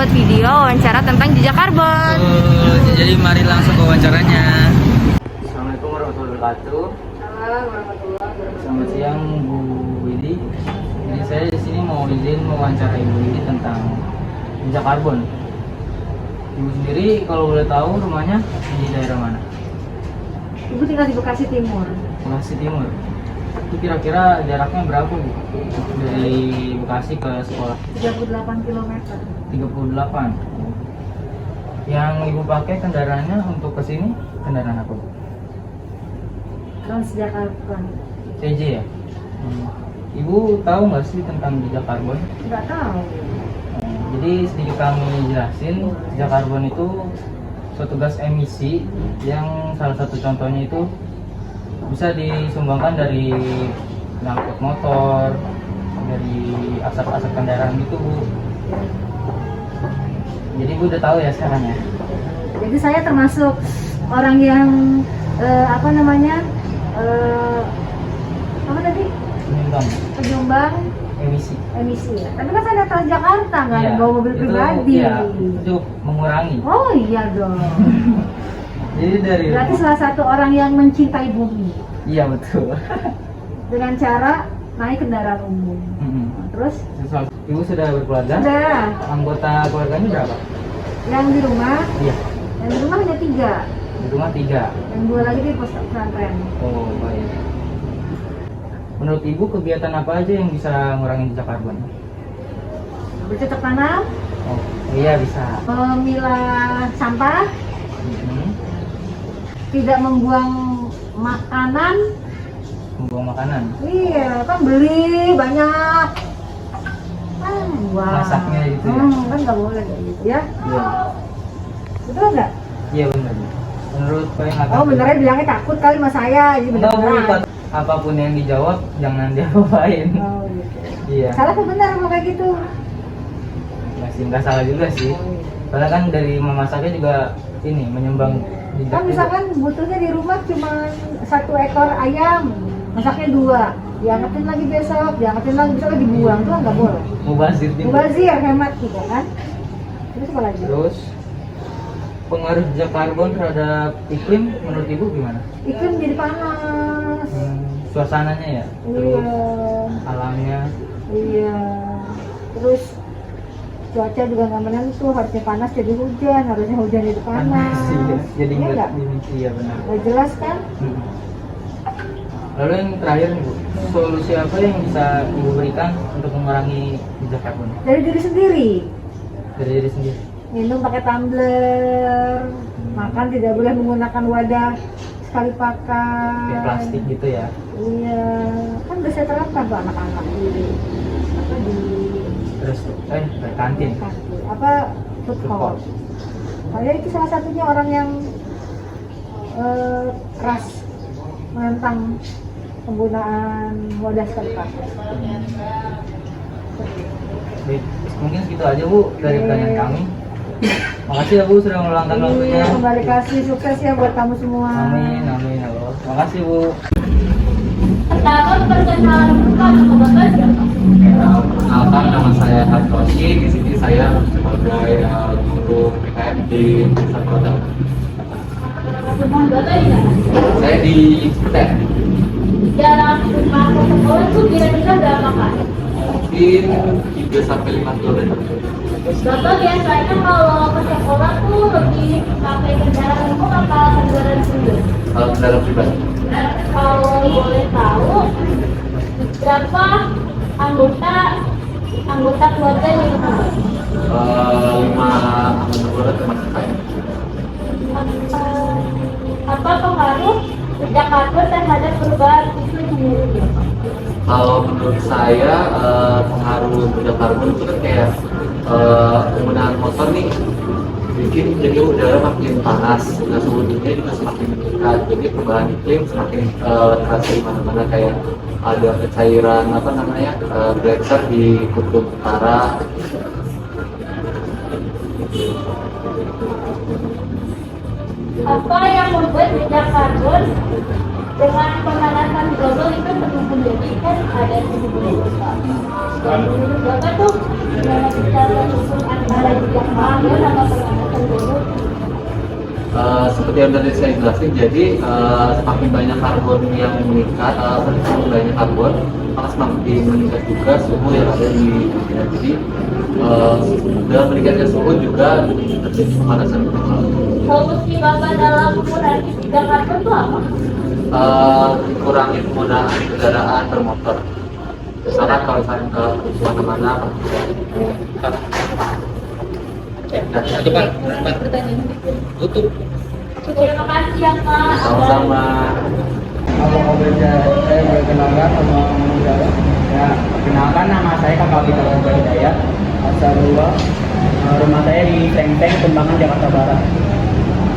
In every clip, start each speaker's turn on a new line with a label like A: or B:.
A: buat video wawancara tentang jejak karbon.
B: Jadi mari langsung ke wawancaranya. Assalamualaikum warahmatullahi wabarakatuh. Selamat siang Bu Widi. Jadi saya di sini mau izin mewawancara Ibu Widi tentang jejak karbon. Ibu sendiri kalau boleh tahu rumahnya di daerah mana?
C: Ibu tinggal di Bekasi Timur.
B: Bekasi Timur. Itu kira-kira jaraknya berapa Bu? Dari Bekasi ke sekolah?
C: 38 km.
B: 38. Yang Ibu pakai kendaraannya untuk ke sini kendaraan apa Bu?
C: Transjakarta.
B: TJ ya? Ibu tahu nggak sih tentang jejak karbon?
C: Nggak tahu.
B: Jadi sedikit kami jelasin, jejak karbon itu suatu gas emisi yang salah satu contohnya itu bisa disumbangkan dari knalpot motor, dari asap-asap kendaraan gitu Bu. Jadi Bu udah tahu ya sekarang ya?
C: Jadi saya termasuk orang yang apa tadi? Penyumbang
B: Emisi.
C: ya. Tapi kan saya datang Jakarta nggak
B: Iya,
C: bawa mobil pribadi.
B: Itu mengurangi.
C: Oh iya dong.
B: Jadi dari
C: Berarti salah satu orang yang mencintai bumi
B: Iya betul.
C: dengan cara naik kendaraan umum. Terus
B: Ibu sudah berkeluarga?
C: sudah.
B: Anggota keluarganya berapa?
C: Yang di rumah,
B: Iya.
C: yang di rumah hanya 3.
B: Di rumah 3.
C: Yang 2 lagi di pos pesantren.
B: Oh baik. Menurut Ibu kegiatan apa aja yang bisa ngurangin jejak karbon?
C: Bercocok tanam,
B: Oh iya bisa.
C: memilah sampah,
B: Mhm.
C: tidak membuang makanan.
B: Membuang makanan.
C: Iya, kan beli banyak. Wah.
B: Masaknya gitu ya?
C: Kan nggak boleh kayak gitu ya.
B: Iya.
C: Betul nggak?
B: Iya benar. Menurut Pak yang
C: Oh benernya bilangnya takut kali sama saya, jadi
B: Enggak Bu,
C: beneran.
B: apapun yang dijawab jangan diapain.
C: Oh gitu.
B: Iya.
C: Salah apa benar kalau kayak gitu?
B: Masih nggak salah juga sih. Soalnya kan dari memasaknya juga ini menyumbang jejak.
C: Kan misalkan butuhnya di rumah cuma 1 ekor ayam, masaknya 2, diangetin lagi besok dibuang, itu kan nggak boleh.
B: Mubazir juga.
C: Mubazir, hemat juga kan. Terus apa lagi?
B: Terus pengaruh jejak karbon terhadap iklim menurut Ibu gimana?
C: Iklim jadi panas.
B: Suasananya ya? Terus
C: Iya.
B: alamnya?
C: Iya. Terus cuaca juga nggak menentu, harusnya panas jadi hujan, harusnya hujan jadi panas.
B: Iya. Jadi
C: Iya
B: nggak
C: nggak?
B: ini iya benar.
C: Nggak jelas kan?
B: Lalu yang terakhir nih Bu, solusi apa yang bisa Ibu berikan untuk mengurangi jejak karbon
C: Dari diri sendiri.
B: dari diri sendiri?
C: Minum pakai tumbler, makan tidak boleh menggunakan wadah sekali pakai.
B: Kayak plastik gitu ya?
C: Iya, kan udah saya terapkan tuh anak-anak di
B: Terus kantin?
C: apa food court. Saya itu salah satunya orang yang keras menentang penggunaan wadah sekali pakai.
B: Baik, mungkin segitu aja Bu dari pertanyaan kami. Makasih ya Bu sudah meluangkan waktunya.
C: Iya, kembali kasih sukses ya buat kamu semua.
B: Amin, amin ya Allah. Makasih Bu.
D: Pertama perkenalan bukan atau bapak siapa?
E: Perkenalkan, nama saya Hartoshi. Di sini saya sebagai guru PKM di Pusat Kota.
D: Rumah bapak di mana?
E: Saya di Cipete.
D: Jarak rumah ke sekolah itu kira-kira berapa kali?
E: Mungkin 3 sampai 5 km.
D: Bapak biasanya kalau ke sekolah tuh lebih pakai kendaraan umum apa kendaraan sendiri?
E: Kalau kendaraan pribadi.
D: Kalau boleh tahu berapa anggota keluarga di rumah?
E: 5 anggota keluarga termasuk saya.
D: Apa pengaruh jejak karbon terhadap perubahan iklim sendiri?
E: Kalau menurut saya pengaruh jejak karbon itu kan kayak penggunaan motor nih bikin jadi udara makin panas, dan suhu dunia juga semakin meningkat. Jadi perubahan iklim semakin terasa di mana-mana, kayak ada kecairan gletser di kutub utara.
D: Apa yang membuat jejak karbon dengan pemanasan global itu terus menjadi kan ada suhu besar. Dan menurut Bapak tuh gimana cara mengukur antara jejak karbon atau pemanasan global?
E: Seperti yang tadi saya jelasin, jadi semakin banyak karbon yang meningkat, semakin banyak karbon, maka semakin meningkat juga suhu yang ada di dunia. Jadi dengan meningkatnya suhu juga terjadi pemanasan global.
D: Solusi Bapak dalam mengurangi jejak karbon itu apa?
E: Kurangi penggunaan kendaraan bermotor. Misalkan kalau misalnya ke mana-mana, tutup.
D: Terima kasih ya Pak.
E: Sama-sama.
B: Kalau saya berkenalan sama Mudara. Ya, perkenalkan nama saya Kakak Bita Hidayat. Asal rumah saya di Teng-Teng, Kembangan, Jakarta Barat.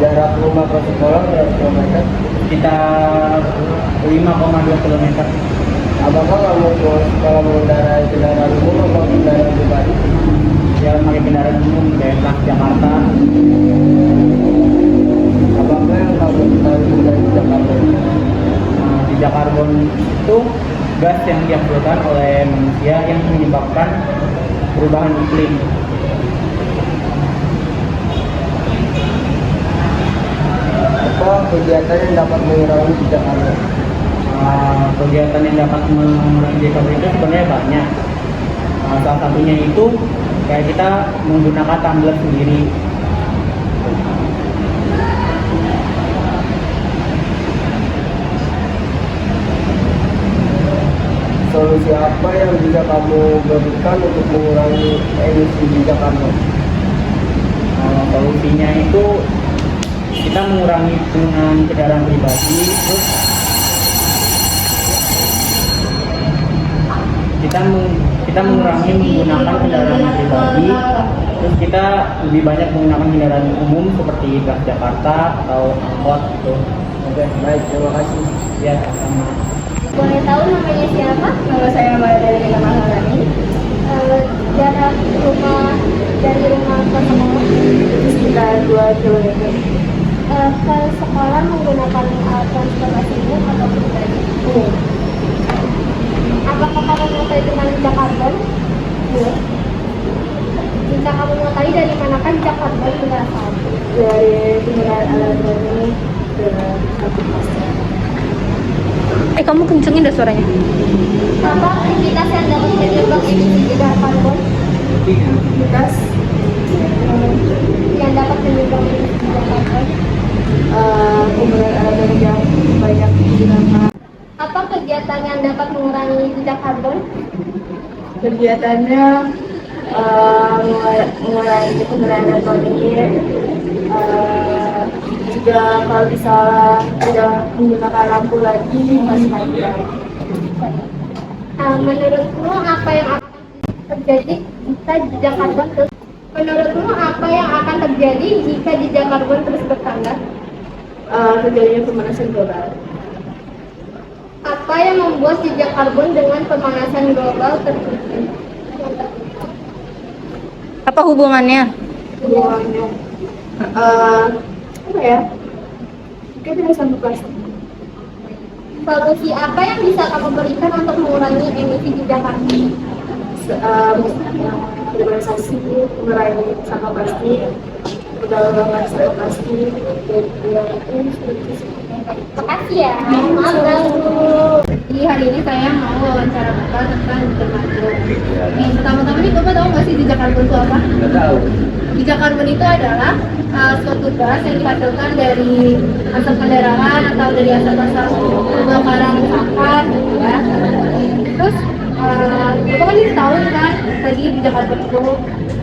B: Jarak rumah ke sekolah berapa kilometer? Sekitar 5,2 kilometer. Apakah kamu kalau mengendarai kendaraan umum atau kendaraan pribadi? Ya, pakai kendaraan umum kayak Jakarta. Apakah yang kamu ketahui dari jejak karbon? Jejak karbon itu gas yang dihasilkan oleh manusia yang menyebabkan perubahan iklim. Apa kegiatan yang dapat mengurangi jejak karbon? Kegiatan yang dapat mengurangi jejak karbon itu sebenarnya banyak. Salah satunya itu kayak kita menggunakan tumbler sendiri. Solusi apa yang bisa kamu berikan untuk mengurangi emisi jejak karbon? Solusinya itu kita mengurangi penggunaan kendaraan pribadi, terus kita mengurangi menggunakan kendaraan pribadi, terus kita lebih banyak menggunakan kendaraan umum seperti Transjakarta atau angkot gitu. Oke, baik, terima kasih. Ya, sama.
D: Boleh tahu namanya siapa?
A: Nama saya Maria Maharani.
D: Jarak rumah dari rumah ke sekolah?
A: Sekitar 2 km.
D: Ke sekolah menggunakan transportasi umum atau pribadi? Apakah kamu mengetahui tentang jejak karbon?
A: Iya.
D: Jika kamu mengetahui dari manakah jejak karbon berasal?
A: Dari penggunaan alat ini dengan satu plastik. Kamu kencengin dah suaranya.
D: Apa aktivitas yang dapat menyebabkan emisi jejak karbon?
A: Aktivitas
D: Yang dapat menyebabkan emisi jejak karbon?
A: penggunaan alat yang banyak digunakan.
D: Apa kegiatan yang dapat mengurangi jejak karbon?
A: Kegiatannya mengurangi penggunaan elektronik, juga kalau bisa tidak menggunakan lampu lagi masih ada.
D: Menurutmu apa yang akan terjadi jika jejak karbon terus? Menurutmu apa yang akan terjadi jika jejak karbon terus bertambah?
A: Terjadinya pemanasan global.
D: Apa yang membuat jejak karbon dengan pemanasan global terjadi?
A: Apa hubungannya?
C: Hubungannya apa ya? Mungkin tidak sama plastik.
D: Solusi apa yang bisa kamu berikan untuk mengurangi emisi jejak karbon?
C: Urbanisasi, mengurangi sampah plastik, pendaluran plastik, dan
D: Makasih ya. Maaf ganggu.
A: Jadi hari ini saya mau wawancara Bapak tentang jejak karbon. Pertama-tama nih Bapak tahu nggak sih jejak karbon itu apa?
B: Nggak tahu.
A: Jejak karbon itu adalah suatu gas yang dihasilkan dari asap kendaraan atau dari asap-asap pembakaran sampah, gitu ya. Terus Bapak kan ini tahu kan tadi jejak karbon itu.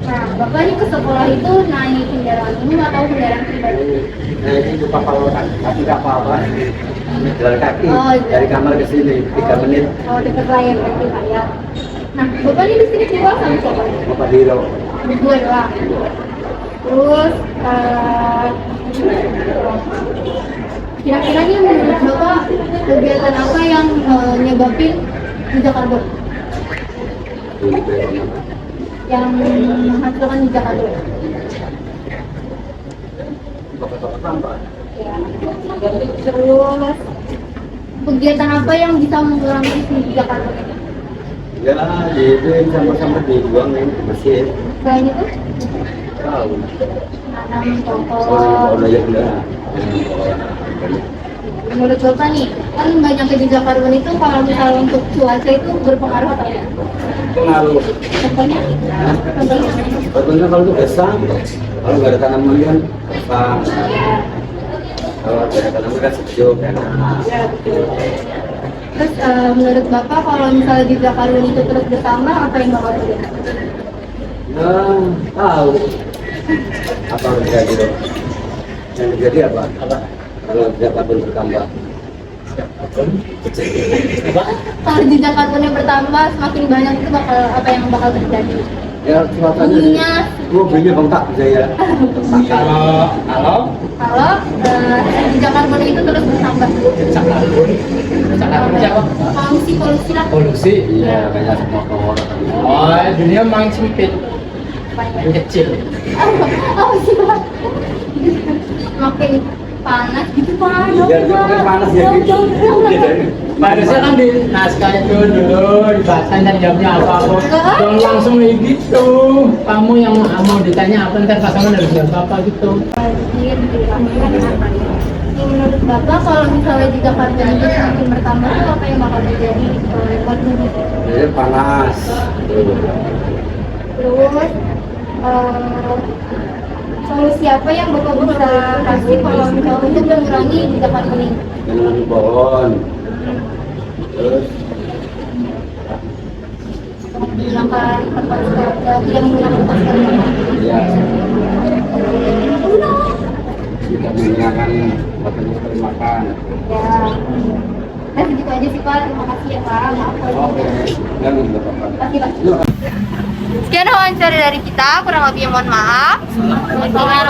A: Nah, Bapak ini ke sekolah itu naik kendaraan umum atau kendaraan pribadi?
B: Ini lupa kalau tidak apa-apa. Jalan kaki
A: Oh, iya.
B: dari kamar ke sini 3 menit.
A: Oh, dekat layar berarti Pak ya. Nah, Bapak ini di sini tinggal sama siapa?
B: Bapak Diro.
A: Berdua doang. Terus kira-kira nih menurut Bapak kegiatan apa yang nyebabin jejak karbon? Yang menghasilkan jejak karbon? Ya. Terus kegiatan apa yang bisa mengurangi jejak karbon?
B: Ya, itu yang sama-sama dibuang nih mesin.
A: Selain itu?
E: Tahu.
A: Nanam
E: Oh,
A: pohon.
E: udah ya udah.
A: Menurut Bapak nih, kan banyaknya jejak karbon itu kalau misalnya untuk cuaca itu berpengaruh atau tidak?
E: Pengaruh.
A: Contohnya? Contohnya?
E: Contohnya kalau itu gesang, kalau nggak ada tanaman kan gesang. Kalau ada tanaman kan sejuk kan.
A: Terus menurut Bapak kalau misalnya jejak karbon itu terus bertambah, apa yang Bapak terjadi?
E: Nah, tahu apa yang terjadi dong? Yang terjadi apa? Kalau tidak karbon bertambah.
A: Kalau jejak karbonnya bertambah, semakin banyak itu apa yang bakal terjadi?
E: Ya cuacanya.
A: Bunyinya,
E: Bunyinya bengkak bisa ya.
B: Kalau
A: kalau jejak karbon itu terus bertambah.
B: jejak karbon siapa?
A: Polusi lah.
B: Polusi.
E: Iya, kayak semua pohon.
B: Oh, dunia makin sempit, makin kecil.
A: Oh sih Pak. Makin panas gitu Pak.
E: Iya, makin panas ya.
B: Harusnya kan di naskah itu dulu dibacakan dan jawabnya apa-apa. Jangan langsung kayak gitu. Kamu yang mau ditanya apa ntar pasangan harus jawab apa gitu.
A: Menurut Bapak kalau misalnya jejak karbon itu semakin bertambah itu apa yang bakal terjadi buat bumi?
E: Jadi panas.
A: Terus solusi apa yang Bapak bisa kasih kalau misalnya untuk mengurangi jejak karbon ini?
E: Dengan pohon. Terus
A: Menggunakan tempat sekarang, tidak menggunakan tempat sekarang.
E: ya kita menggunakan makanan seperti makan.
A: Ya. Nah segitu aja sih Pak, terima kasih ya Pak. Maaf kalau
E: Oke, dan tidak apa-apa.
A: Terima kasih Pak. Sekian wawancara dari kita, kurang lebih mohon maaf. Selamat